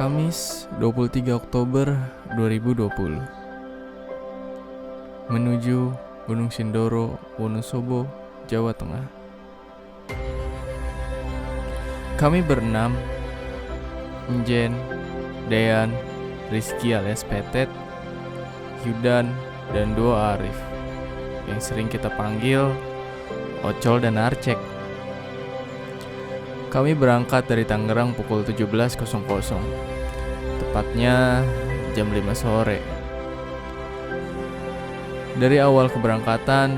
Kamis 23 Oktober 2020 menuju Gunung Sindoro, Wonosobo, Jawa Tengah. Kami berenam, Njen, Dean, Rizky alias Petet, Yudan, dan Dua Arif yang sering kita panggil Ocol dan Arcek. Kami berangkat dari Tangerang pukul 17.00, tepatnya jam 5 sore. Dari awal keberangkatan,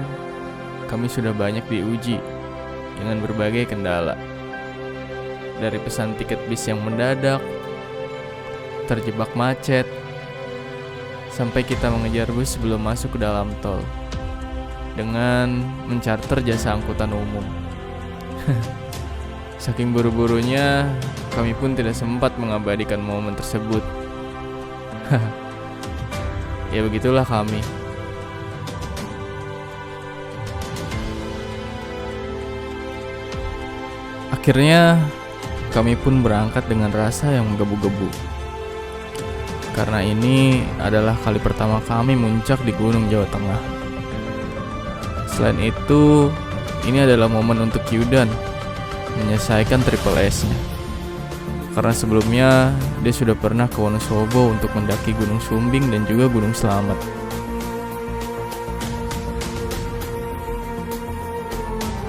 kami sudah banyak diuji dengan berbagai kendala. Dari pesan tiket bis yang mendadak, terjebak macet, sampai kita mengejar bus sebelum masuk ke dalam tol dengan mencarter jasa angkutan umum. Saking buru-burunya, kami pun tidak sempat mengabadikan momen tersebut. Ya begitulah kami. Akhirnya, kami pun berangkat dengan rasa yang menggebu-gebu. Karena ini adalah kali pertama kami muncak di Gunung Jawa Tengah. Selain itu, ini adalah momen untuk Yudan menyelesaikan triple S-nya. Karena sebelumnya dia sudah pernah ke Wonosobo untuk mendaki Gunung Sumbing dan juga Gunung Slamet.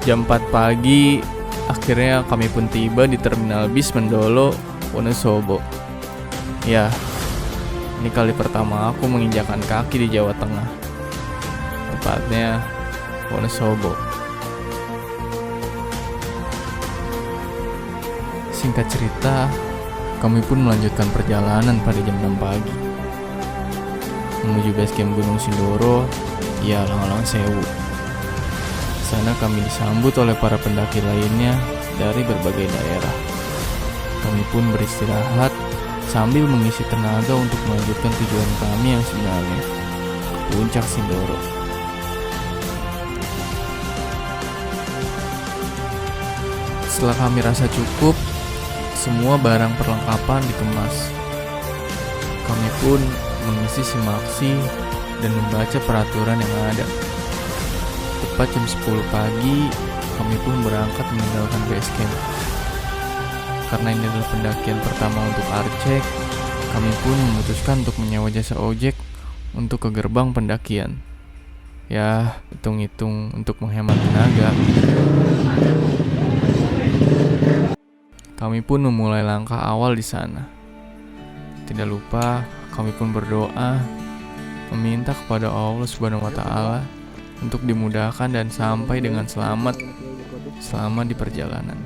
Jam 4 pagi, akhirnya kami pun tiba di terminal bis Mendolo, Wonosobo. Ya, ini kali pertama aku menginjakan kaki di Jawa Tengah, tepatnya Wonosobo. Singkat cerita, kami pun melanjutkan perjalanan pada jam 6 pagi menuju basecamp Gunung Sindoro, ya Langalang Sewu. Di sana kami disambut oleh para pendaki lainnya dari berbagai daerah. Kami pun beristirahat sambil mengisi tenaga untuk melanjutkan tujuan kami yang sebenarnya, Puncak Sindoro. Setelah kami rasa cukup, semua barang perlengkapan dikemas. Kami pun mengisi simaksi dan membaca peraturan yang ada. Tepat jam 10 pagi, kami pun berangkat meninggalkan base camp. Karena ini adalah pendakian pertama untuk Arcek, kami pun memutuskan untuk menyewa jasa ojek untuk ke gerbang pendakian. Ya, hitung-hitung untuk menghemat tenaga. Kami pun memulai langkah awal di sana. Tidak lupa, kami pun berdoa meminta kepada Allah Subhanahu wa Ta'ala untuk dimudahkan dan sampai dengan selamat selama di perjalanan.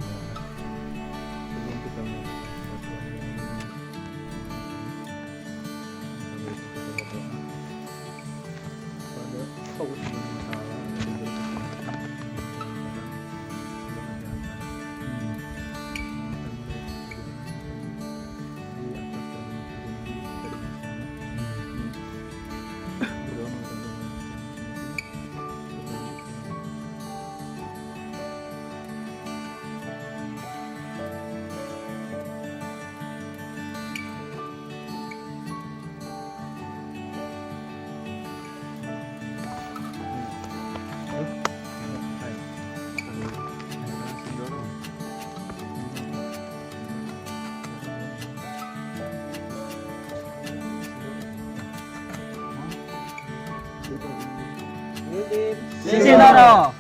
Sindoro.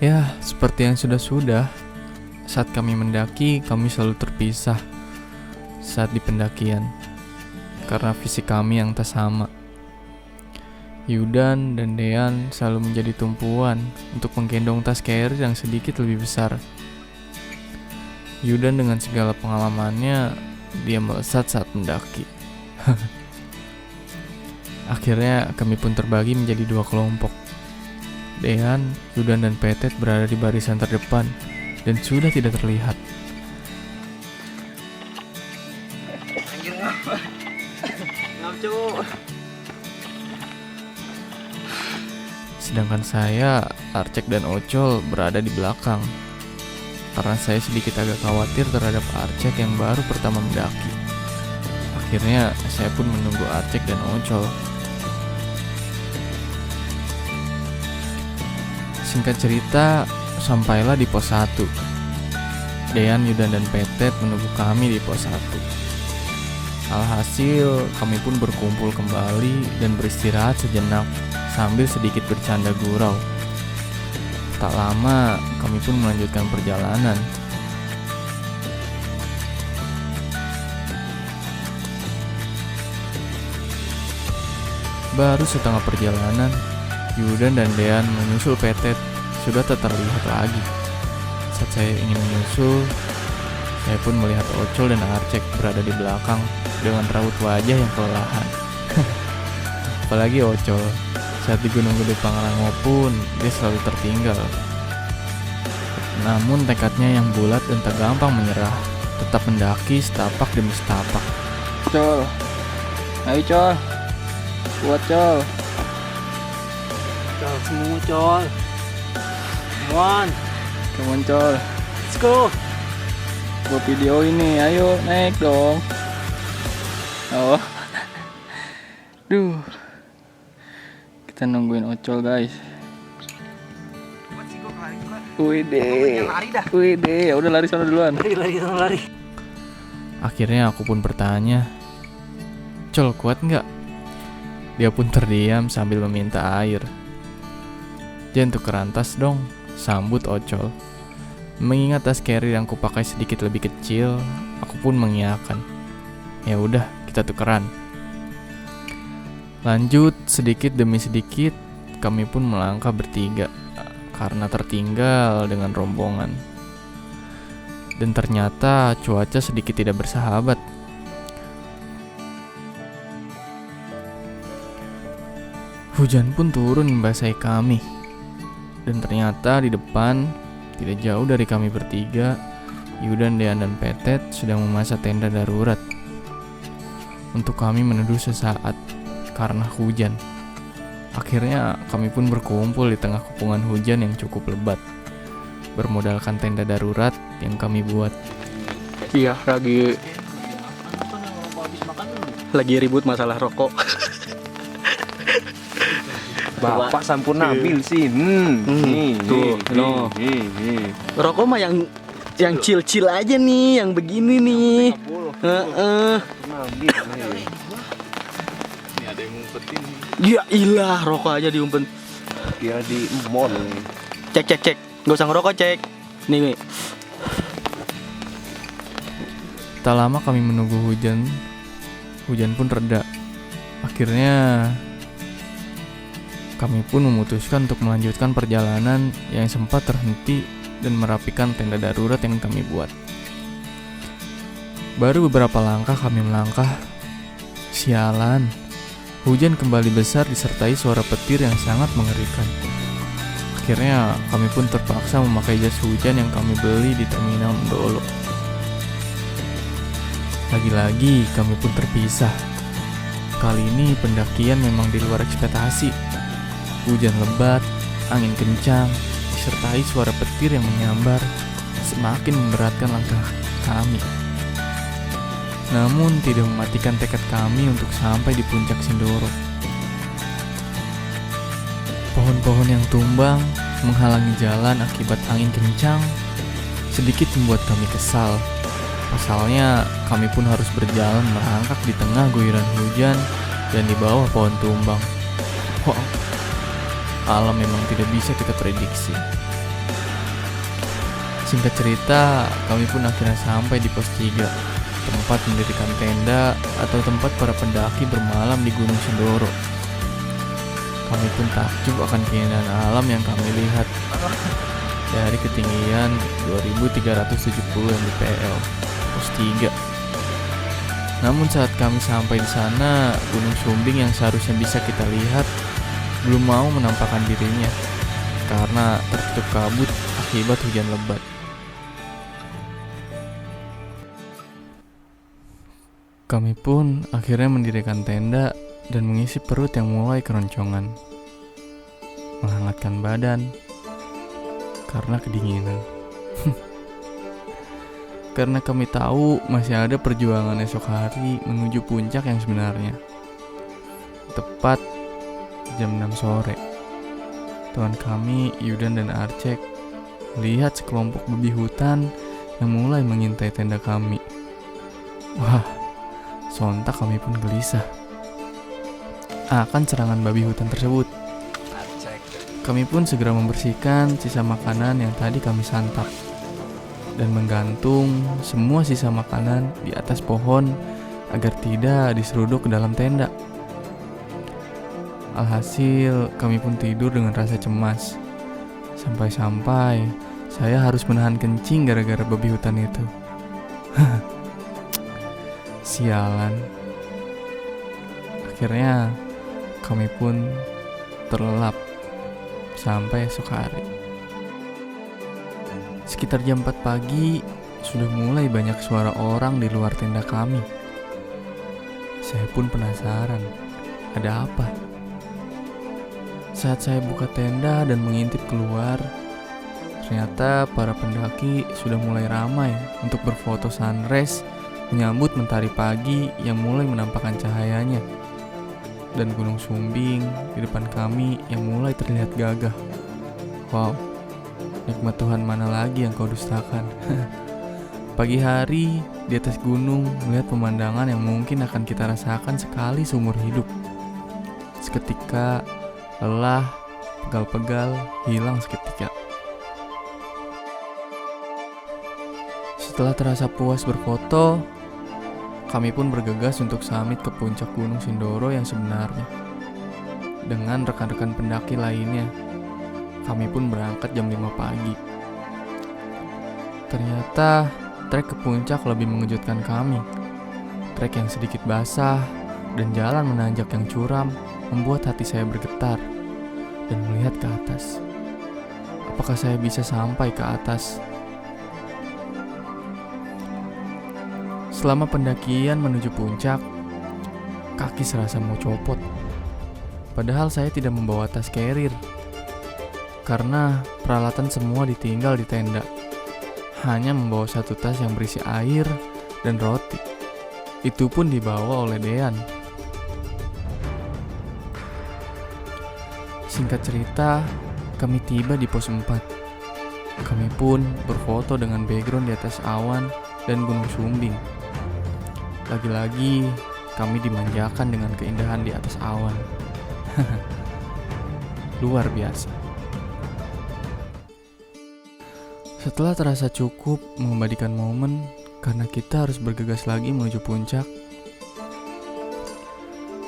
Ya, seperti yang sudah-sudah, saat kami mendaki, kami selalu terpisah saat di pendakian karena fisik kami yang tak sama. Yudan dan Dean selalu menjadi tumpuan untuk menggendong tas carrier yang sedikit lebih besar. Yudan dengan segala pengalamannya, dia melesat saat mendaki. Akhirnya kami pun terbagi menjadi 2 kelompok. Dean, Yudan, dan Petet berada di barisan terdepan dan sudah tidak terlihat. Sedangkan saya, Arcek dan Ocol berada di belakang. karena saya sedikit agak khawatir terhadap Arcek yang baru pertama mendaki. Akhirnya saya pun menunggu Arcek dan Ocol. Singkat cerita, sampailah di pos 1. Dean, Yudan, dan Petet menunggu kami di pos 1. Alhasil, kami pun berkumpul kembali dan beristirahat sejenak sambil sedikit bercanda gurau. Tak lama, kami pun melanjutkan perjalanan. Baru setengah perjalanan, Yudan dan Dean menyusul Petet sudah tak terlihat lagi. Saat saya ingin menyusul, saya pun melihat Ocol dan Arcek berada di belakang dengan raut wajah yang kelelahan. Apalagi Ocol, saat di Gunung Gede Pangrango pun dia selalu tertinggal. Namun tekadnya yang bulat dan tak gampang menyerah, tetap mendaki setapak demi setapak. Col, ayo Col, kuat Col. Col semua Col. Come on Col, Let's go. gua video ini, ayo naik dong. Oh, duh, kita nungguin Ocol guys. Wih, ya udah lari sana duluan. Lari. Akhirnya aku pun bertanya, Col, kuat nggak? Dia pun terdiam sambil meminta air. Jangan tukeran tas dong, sambut Ocol. Mengingat tas carrier yang kupakai sedikit lebih kecil, aku pun mengiyakan. Ya udah, kita tukeran. Lanjut, sedikit demi sedikit, kami pun melangkah bertiga karena tertinggal dengan rombongan. Dan ternyata cuaca sedikit tidak bersahabat. Hujan pun turun membasahi kami. Dan ternyata di depan, tidak jauh dari kami bertiga, Yudan, Dean, dan Petet sedang memasak tenda darurat untuk kami meneduh sesaat karena hujan. Akhirnya kami pun berkumpul di tengah kepungan hujan yang cukup lebat, bermodalkan tenda darurat yang kami buat. Iya, lagi ribut masalah rokok. Bapak sampun ambil sih. Nih, tuh, no. Rokok mah yang chill aja nih, yang begini nih. Ini ada yang ngumpetin. Ya ilah, rokok aja diumpen. Dia di mall. Cek. Gak usah ngerokok, cek. Nih. Tak lama kami menunggu hujan pun reda. Akhirnya kami pun memutuskan untuk melanjutkan perjalanan yang sempat terhenti dan merapikan tenda darurat yang kami buat. Baru beberapa langkah kami melangkah, sialan, hujan kembali besar disertai suara petir yang sangat mengerikan. Akhirnya kami pun terpaksa memakai jas hujan yang kami beli di terminal Mendolo. Lagi-lagi kami pun terpisah. Kali ini pendakian memang di luar ekspektasi. Hujan lebat, angin kencang, disertai suara petir yang menyambar, semakin memberatkan langkah kami. Namun tidak mematikan tekad kami untuk sampai di puncak Sindoro. Pohon-pohon yang tumbang menghalangi jalan akibat angin kencang sedikit membuat kami kesal. Pasalnya kami pun harus berjalan merangkak di tengah guyuran hujan dan di bawah pohon tumbang. Wow, alam memang tidak bisa kita prediksi. Singkat cerita, kami pun akhirnya sampai di pos 3, tempat mendirikan tenda atau tempat para pendaki bermalam di Gunung Sindoro. Kami pun takjub akan keindahan alam yang kami lihat dari ketinggian 2370 mdpl, pos 3. Namun saat kami sampai di sana, Gunung Sumbing yang seharusnya bisa kita lihat belum mau menampakkan dirinya karena tertutup kabut akibat hujan lebat. Kami pun akhirnya mendirikan tenda dan mengisi perut yang mulai keroncongan, menghangatkan badan karena kedinginan. karena kami tahu masih ada perjuangan esok hari menuju puncak yang sebenarnya. Tepat jam 6 sore, teman kami, Yudan dan Arcek, melihat sekelompok babi hutan yang mulai mengintai tenda kami. Wah, sontak kami pun gelisah akan serangan babi hutan tersebut. Kami pun segera membersihkan sisa makanan yang tadi kami santap dan menggantung semua sisa makanan di atas pohon agar tidak diseruduk ke dalam tenda. Alhasil, kami pun tidur dengan rasa cemas. Sampai-sampai saya harus menahan kencing gara-gara babi hutan itu. Sialan. Akhirnya kami pun terlelap sampai esok hari. Sekitar jam 4 pagi sudah mulai banyak suara orang di luar tenda kami. Saya pun penasaran, ada apa? Saat saya buka tenda dan mengintip keluar, ternyata para pendaki sudah mulai ramai untuk berfoto sunrise menyambut mentari pagi yang mulai menampakkan cahayanya. Dan Gunung Sumbing di depan kami yang mulai terlihat gagah. Wow, nikmat Tuhan mana lagi yang kau dustakan? Pagi hari di atas gunung melihat pemandangan yang mungkin akan kita rasakan sekali seumur hidup. Seketika lelah, pegal-pegal hilang seketika. Setelah terasa puas berfoto, kami pun bergegas untuk summit ke puncak Gunung Sindoro yang sebenarnya. Dengan rekan-rekan pendaki lainnya, kami pun berangkat jam 5 pagi. Ternyata trek ke puncak lebih mengejutkan kami. Trek yang sedikit basah dan jalan menanjak yang curam membuat hati saya bergetar dan melihat ke atas. Apakah saya bisa sampai ke atas? Selama pendakian menuju puncak, kaki serasa mau copot. Padahal saya tidak membawa tas carrier, karena peralatan semua ditinggal di tenda. Hanya membawa satu tas yang berisi air dan roti. Itu pun dibawa oleh Dean. Singkat cerita, kami tiba di pos 4. Kami pun berfoto dengan background di atas awan dan Gunung Sumbing. Lagi-lagi kami dimanjakan dengan keindahan di atas awan. Luar biasa. Setelah terasa cukup mengembalikan momen karena kita harus bergegas lagi menuju puncak,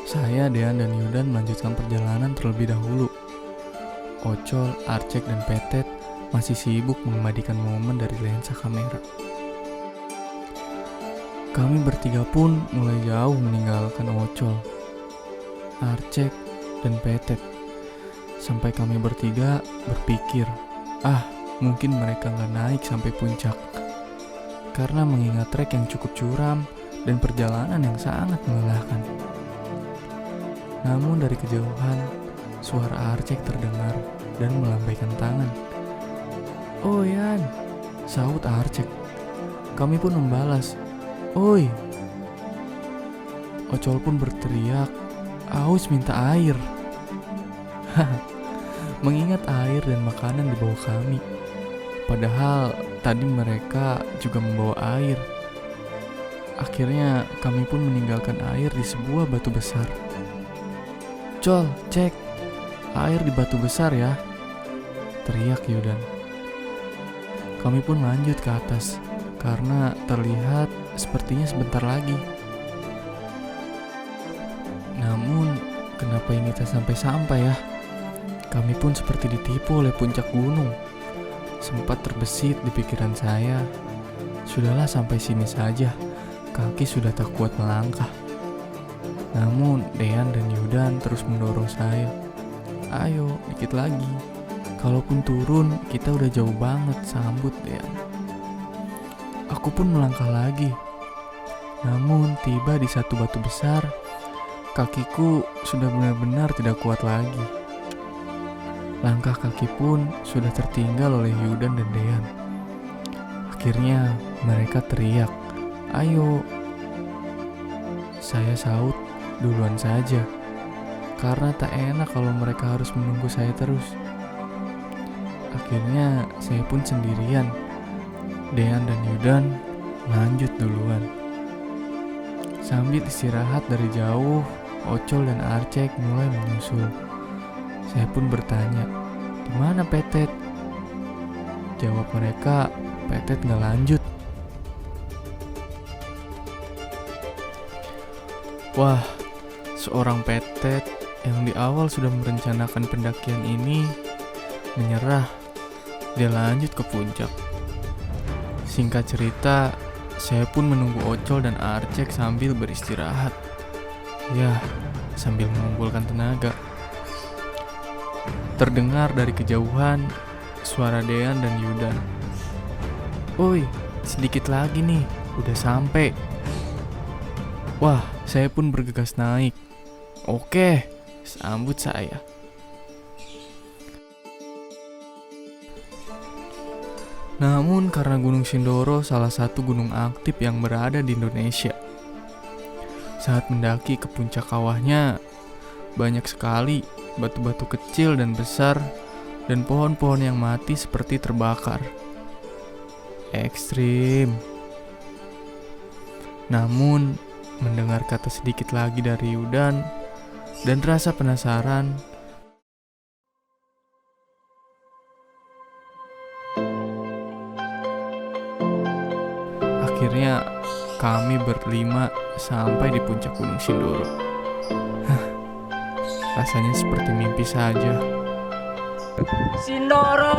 saya, Dean, dan Yudan melanjutkan perjalanan terlebih dahulu. Ocol, Arcek, dan Petet masih sibuk mengembalikan momen dari lensa kamera. Kami bertiga pun mulai jauh meninggalkan Ocol, Arcek, dan Petet. Sampai kami bertiga berpikir, mungkin mereka nggak naik sampai puncak. Karena mengingat trek yang cukup curam dan perjalanan yang sangat melelahkan. Namun dari kejauhan, suara Arcek terdengar dan melambaikan tangan. "Oh Yan," sahut Arcek. Kami pun membalas, "Oi." Ocol pun berteriak, "Aus minta air." Mengingat air dan makanan di bawah kami. Padahal tadi mereka juga membawa air. Akhirnya kami pun meninggalkan air di sebuah batu besar. "Col, cek, air di batu besar ya," teriak Yudan. Kami pun lanjut ke atas karena terlihat sepertinya sebentar lagi. Namun kenapa ini tak sampai-sampai ya? Kami pun seperti ditipu oleh puncak gunung. Sempat terbesit di pikiran saya, sudahlah sampai sini saja, kaki sudah tak kuat melangkah. Namun Dean dan Yudan terus mendorong saya. "Ayo, dikit lagi. Kalaupun turun, kita udah jauh banget," sambut Dean. Aku pun melangkah lagi. Namun tiba di satu batu besar, kakiku sudah benar-benar tidak kuat lagi. Langkah kaki pun sudah tertinggal oleh Yudan dan Dean. Akhirnya mereka teriak, "Ayo!" Saya saut, "Duluan saja." Karena tak enak kalau mereka harus menunggu saya terus. Akhirnya saya pun sendirian. Dean dan Yudan lanjut duluan. Sambil istirahat dari jauh, Ocol dan Arcek mulai menyusul. Saya pun bertanya, "Di mana Petet?" Jawab mereka, "Petet nggak lanjut." Wah, seorang Petet yang di awal sudah merencanakan pendakian ini menyerah. Dia lanjut ke puncak. Singkat cerita, saya pun menunggu Ocol dan Arcek sambil beristirahat. Ya, sambil mengumpulkan tenaga. Terdengar dari kejauhan suara Dean dan Yudan. "Oi, sedikit lagi nih, udah sampai." Wah, saya pun bergegas naik. "Oke," sambut saya. Namun karena Gunung Sindoro salah satu gunung aktif yang berada di Indonesia, saat mendaki ke puncak kawahnya, banyak sekali batu-batu kecil dan besar dan pohon-pohon yang mati seperti terbakar. Ekstrim. Namun, mendengar kata sedikit lagi dari Yudan dan rasa penasaran, akhirnya kami berlima sampai di puncak Gunung Sindoro. Rasanya seperti mimpi saja. Sindoro.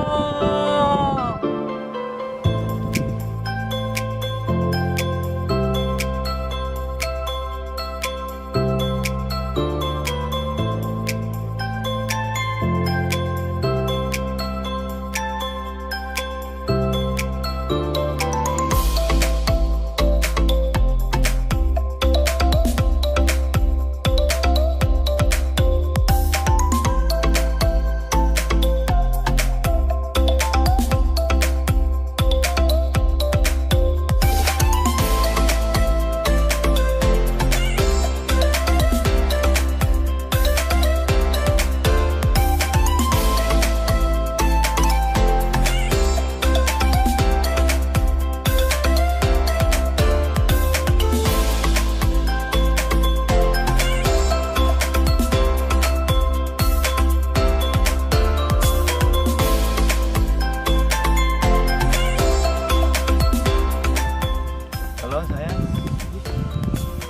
Halo sayang,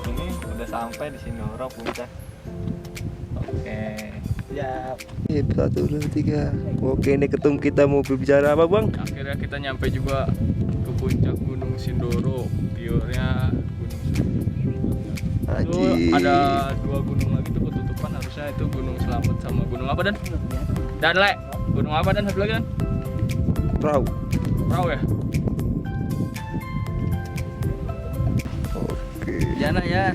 ini udah sampai di Sindoro puncak. Oke, siap. 1, 2, 3. Oke, ini ketum kita mau berbicara apa bang? Akhirnya kita nyampe juga ke puncak Gunung Sindoro. View-nya Gunung Sindoro. Itu ada 2 gunung lagi tuh ketutupan, harusnya itu Gunung Selamet sama gunung apa Dan? Le, gunung apa Dan satu lagi Dan? Perahu. Perahu ya? Jana ya.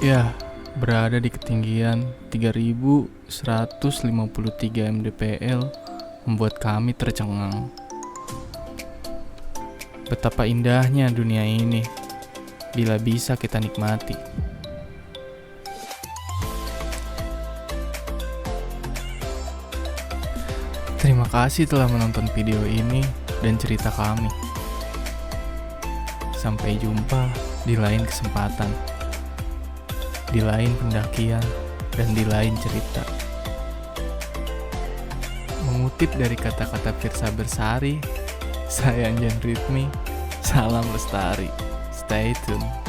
Ya, berada di ketinggian 3153 mdpl membuat kami tercengang. Betapa indahnya dunia ini bila bisa kita nikmati. Terima kasih telah menonton video ini dan cerita kami. Sampai jumpa di lain kesempatan, di lain pendakian, dan di lain cerita. Mengutip dari kata-kata Firsa Bersari, saya Anjan Ritmi, salam lestari. Stay tuned.